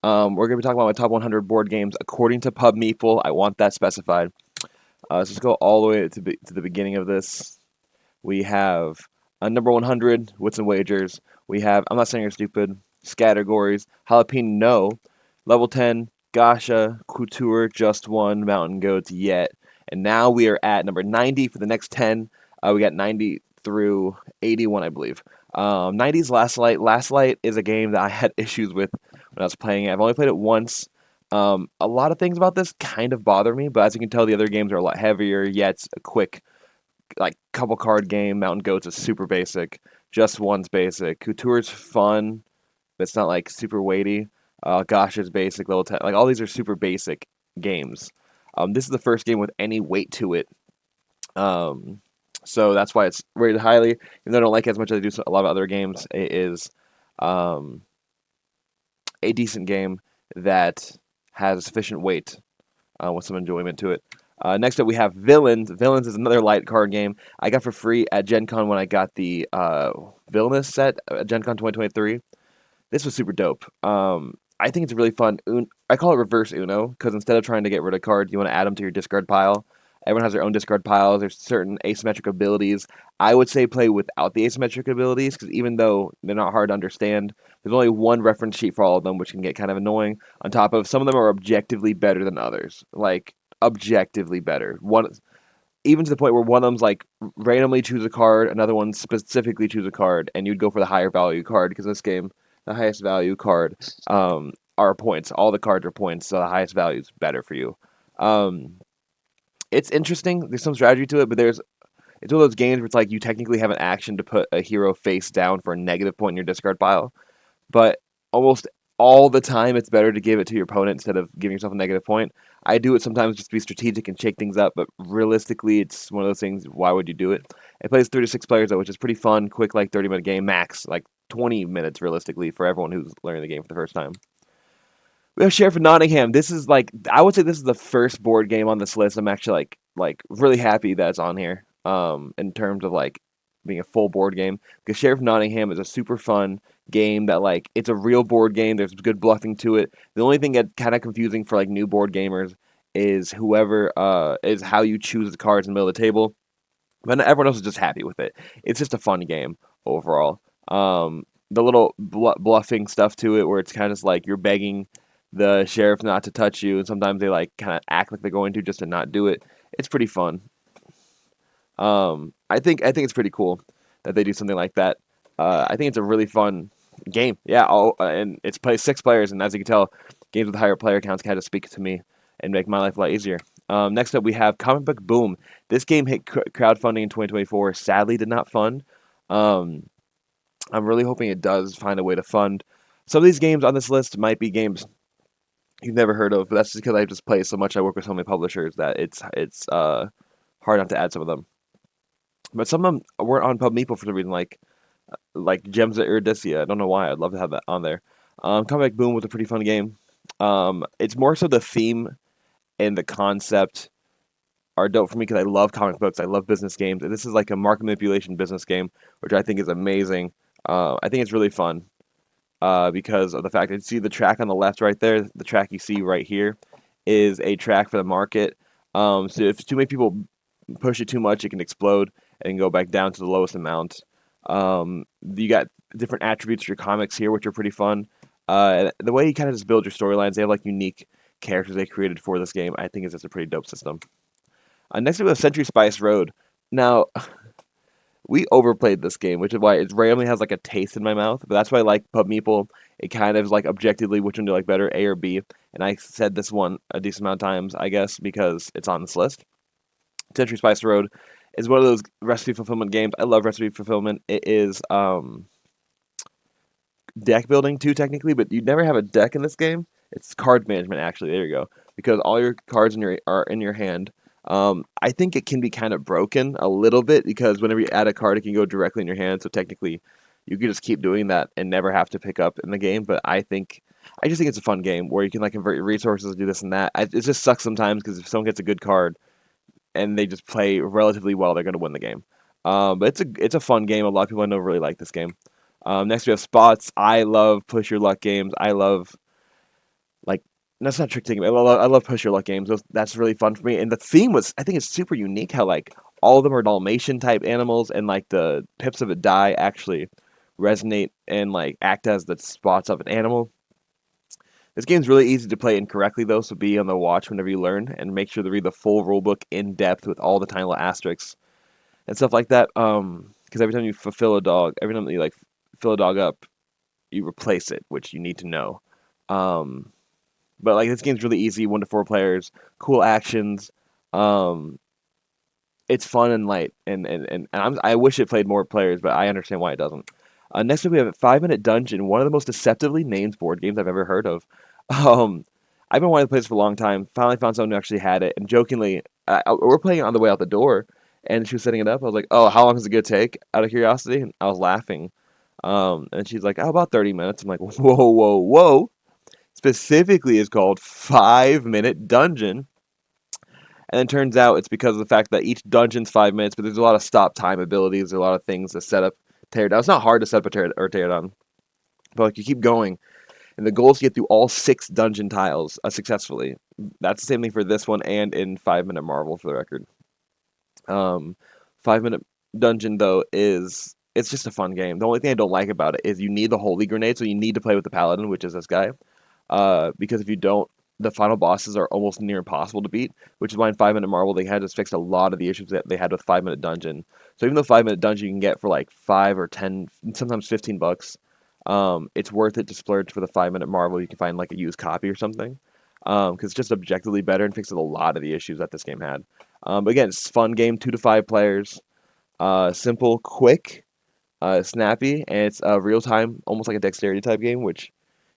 We're going to be talking about my top 100 board games according to Pub Meeple. I want that specified. Let's just go all the way to the beginning of this. We have number 100, Wits and Wagers. We have I'm Not Saying You're Stupid, Scattergories, Jalapeno, Level 10, Gasha, Couture, Just One, Mountain Goats, Yet. And now we are at number 90 for the next 10. We got 90 through 81, I believe. 90's Last Light. Last Light is a game that I had issues with when I was playing it. I've only played it once. A lot of things about this kind of bother me, but as you can tell, the other games are a lot heavier, yet it's a quick, like, couple card game. Mountain Goats is super basic. Just One's basic. Couture's fun, but it's not like super weighty. Gosh is basic. Level 10. Like, all these are super basic games. This is the first game with any weight to it. So that's why it's rated highly. Even though I don't like it as much as I do a lot of other games, it is um, a decent game that has sufficient weight with some enjoyment to it. Next up, we have Villains. Villains is another light card game I got for free at Gen Con when I got the Villainous set at Gen Con 2023. This was super dope. I think it's really fun. I call it reverse Uno because instead of trying to get rid of cards, you want to add them to your discard pile. Everyone has their own discard piles. There's certain asymmetric abilities. I would say play without the asymmetric abilities because even though they're not hard to understand, there's only one reference sheet for all of them, which can get kind of annoying. On top of some of them are objectively better than others, like objectively better. One, even to the point where one of them's like randomly choose a card, another one specifically choose a card, and you'd go for the higher value card because this game, the highest value card, are points. All the cards are points, so the highest value is better for you. Um, it's interesting. There's some strategy to it, but it's one of those games where it's like you technically have an action to put a hero face down for a negative point in your discard pile, but almost all the time it's better to give it to your opponent instead of giving yourself a negative point. I do it sometimes just to be strategic and shake things up, but realistically, it's one of those things. Why would you do it? It plays 3 to 6 players though, which is pretty fun. Quick, like 30-minute game max, like 20 minutes realistically for everyone who's learning the game for the first time. We have Sheriff of Nottingham. This is like I would say this is the first board game on this list. I'm actually like really happy that it's on here. In terms of like being a full board game because Sheriff of Nottingham is a super fun game that like it's a real board game. There's good bluffing to it. The only thing that's kind of confusing for like new board gamers is whoever is how you choose the cards in the middle of the table. But everyone else is just happy with it. It's just a fun game overall. The little bluffing stuff to it where it's kind of like you're begging the sheriff not to touch you, and sometimes they like kind of act like they're going to just to not do it. It's pretty fun. I think it's pretty cool that they do something like that. I think it's a really fun game. Yeah, and it's plays 6 players, and as you can tell, games with higher player counts kind of speak to me and make my life a lot easier. Next up, we have Comic Book Boom. This game hit crowdfunding in 2024. Sadly, did not fund. Um, I'm really hoping it does find a way to fund. Some of these games on this list might be games you've never heard of, but that's just because I just play so much. I work with so many publishers that it's hard not to add some of them. But some of them weren't on Pub Meeple for some reason, like Gems of Iridicia. I don't know why. I'd love to have that on there. Comic Boom was a pretty fun game. It's more so the theme and the concept are dope for me because I love comic books. I love business games, and this is like a market manipulation business game, which I think is amazing. I think it's really fun because of the fact that you see the track on the left right there. The track you see right here is a track for the market. So if too many people push it too much, it can explode and go back down to the lowest amount. You got different attributes to your comics here, which are pretty fun. The way you kind of just build your storylines, they have like unique characters they created for this game. I think it's just a pretty dope system. Next we have Century Spice Road. Now, we overplayed this game, which is why it randomly has like a taste in my mouth. But that's why I like Pub Meeple. It kind of is like objectively which one do you like better, A or B. And I said this one a decent amount of times, I guess, because it's on this list. Century Spice Road is one of those recipe fulfillment games. I love recipe fulfillment. It is deck building too, technically, but you never have a deck in this game. It's card management, actually. There you go. Because all your cards are in your hand. I think it can be kind of broken a little bit because whenever you add a card, it can go directly in your hand. So technically, you can just keep doing that and never have to pick up in the game. But I just think it's a fun game where you can like convert your resources, do this and that. It just sucks sometimes because if someone gets a good card and they just play relatively well, they're going to win the game. But it's a fun game. A lot of people I know really like this game. Next we have Spots. I love push your luck games. I love That's not trick taking. I love push your luck games. That's really fun for me. And the theme was, I think, it's super unique. How like all of them are Dalmatian type animals, and like the pips of a die actually resonate and like act as the spots of an animal. This game's really easy to play incorrectly though, so be on the watch whenever you learn, and make sure to read the full rulebook in depth with all the tiny little asterisks and stuff like that. Because every time you fulfill a dog, every time you like fill a dog up, you replace it, which you need to know. Um, but like this game's really easy, 1 to 4 players, cool actions. Um, it's fun and light, and I wish it played more players, but I understand why it doesn't. Next up, we have a 5 Minute Dungeon, one of the most deceptively named board games I've ever heard of. Um, I've been wanting to play this for a long time. Finally found someone who actually had it, and jokingly, we're playing it on the way out the door, and she was setting it up. I was like, "Oh, how long is it gonna take?" Out of curiosity, and I was laughing. And she's like, "Oh, about 30 minutes." I'm like, "Whoa, whoa, whoa!" Specifically, is called 5 Minute Dungeon. And then turns out it's because of the fact that each dungeon's 5 minutes, but there's a lot of stop time abilities, there's a lot of things to set up, tear down. It's not hard to set up or tear down, but like you keep going, and the goal is to get through all 6 dungeon tiles successfully. That's the same thing for this one and in 5 Minute Marvel, for the record. Um, 5 Minute Dungeon though is it's just a fun game. The only thing I don't like about it is you need the holy grenade, so you need to play with the paladin, which is this guy. Because if you don't, the final bosses are almost near impossible to beat, which is why in 5 Minute Marvel they had to fix a lot of the issues that they had with 5 Minute Dungeon. So even though 5 Minute Dungeon you can get for like 5 or 10, sometimes $15, it's worth it to splurge for the 5 Minute Marvel. You can find like a used copy or something, because it's just objectively better and fixes a lot of the issues that this game had. But again, it's a fun game, 2 to 5 players, simple, quick, snappy, and it's real time, almost like a dexterity type game, which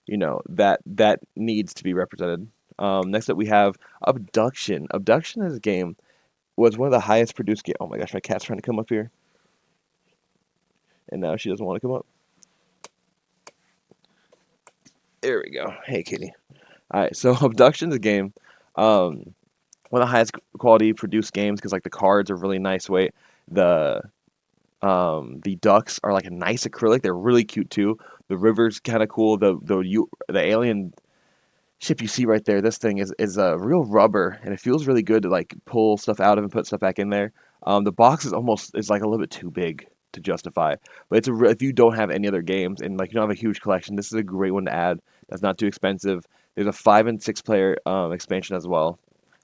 that needs to be represented. Next up, we have Abduction. Abduction is a game was one of the highest produced game. Oh my gosh, my cat's trying to come up here, and now she doesn't want to come up. There we go. Hey, kitty. All right, so Abduction is a game, um, one of the highest quality produced games because like the cards are really nice weight. The the ducks are like a nice acrylic. They're really cute too. The river's kind of cool. The alien ship you see right there, this thing is a real rubber, and it feels really good to like pull stuff out of and put stuff back in there. The box is like a little bit too big to justify, but if you don't have any other games and like you don't have a huge collection, this is a great one to add. That's not too expensive. There's a 5 and 6 player expansion as well.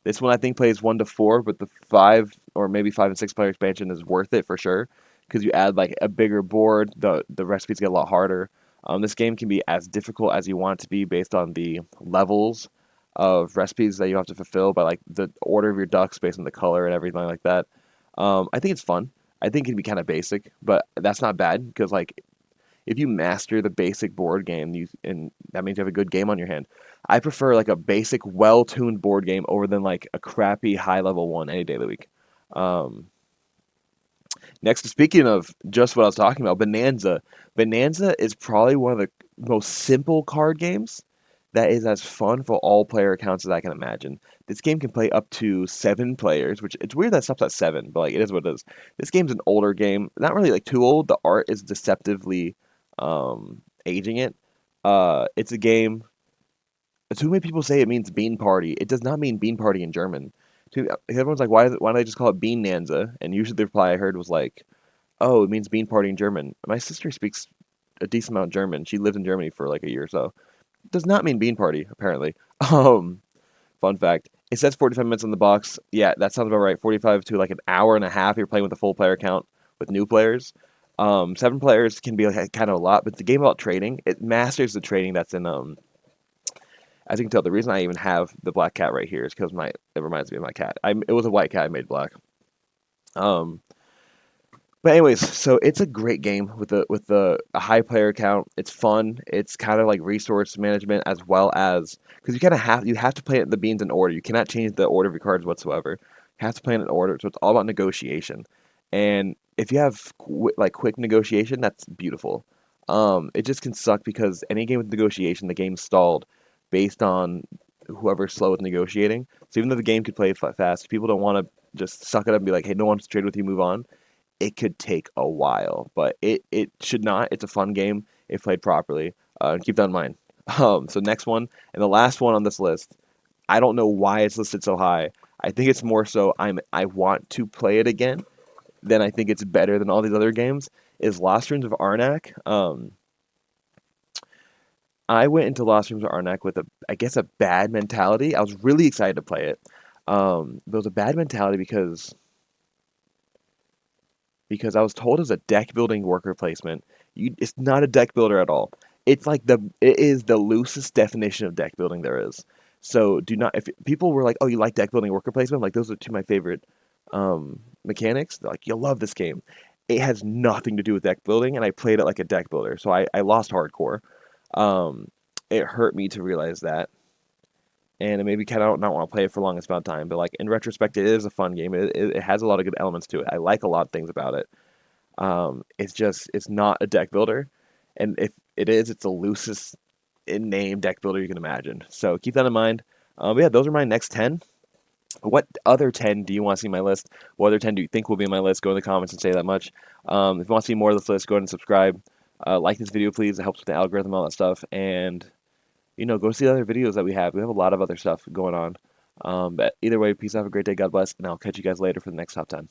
This one I think plays 1 to 4, but the 5 or maybe 5 and 6 player expansion is worth it for sure because you add like a bigger board. The recipes get a lot harder. This game can be as difficult as you want it to be based on the levels of recipes that you have to fulfill by like the order of your ducks based on the color and everything like that. I think it's fun. I think it can be kind of basic, but that's not bad because like if you master the basic board game, and that means you have a good game on your hand. I prefer like a basic, well-tuned board game over than like a crappy high-level one any day of the week. Um, Next, speaking of just what I was talking about, Bonanza. Bonanza is probably one of the most simple card games that is as fun for all player accounts as I can imagine. This game can play up to 7 players, which it's weird that it stops at 7, but like it is what it is. This game's an older game, not really like too old. The art is deceptively aging it. It's a game. Too many people say it means bean party. It does not mean bean party in German. Everyone's like, why don't they just call it Bean Nanza? And usually the reply I heard was like, oh, it means bean party in German. My sister speaks a decent amount of German. She lived in Germany for like a year or so. It does not mean bean party, apparently. Um, Fun fact. It says 45 minutes on the box. Yeah, that sounds about right. 45 to like an hour and a half. You're playing with a full player count with new players. 7 players can be like kind of a lot, but the game about trading, it masters the trading that's in as you can tell, the reason I even have the black cat right here is because my it reminds me of my cat. It was a white cat I made black. Um, but anyways, so it's a great game with the a high player count. It's fun. It's kind of like resource management as well as because you have to play it the beans in order. You cannot change the order of your cards whatsoever. You have to play it in order. So it's all about negotiation. And if you have like quick negotiation, that's beautiful. It just can suck because any game with negotiation, the game's stalled based on whoever's slow with negotiating. So even though the game could play fast, people don't want to just suck it up and be like, "Hey, no one wants to trade with you. Move on." It could take a while, but it should not. It's a fun game if played properly. Keep that in mind. So next one and the last one on this list. I don't know why it's listed so high. I think it's more so I want to play it again than I think it's better than all these other games. Is Lost Ruins of Arnak. I went into Lost Ruins of Arnak with I guess a bad mentality. I was really excited to play it. But it was a bad mentality because I was told as a deck building worker placement. It's not a deck builder at all. It is the loosest definition of deck building there is. So do not if people were like, "Oh, you like deck building worker placement?" I'm like those are two of my favorite mechanics. They're like, "You'll love this game." It has nothing to do with deck building, and I played it like a deck builder, so I lost hardcore. Um, it hurt me to realize that, and it made me kind of not want to play it for the longest amount of time. But like in retrospect, it is a fun game. It has a lot of good elements to it. I like a lot of things about it. It's not a deck builder, and if it is, it's the loosest in name deck builder you can imagine. So keep that in mind. Yeah, those are my next 10. What other 10 do you want to see on my list? What other 10 do you think will be on my list? Go in the comments and say that much. If you want to see more of this list, go ahead and subscribe. Like this video, please. It helps with the algorithm, all that stuff. And, go see the other videos that we have. We have a lot of other stuff going on. But either way, peace out. Have a great day. God bless. And I'll catch you guys later for the next top 10.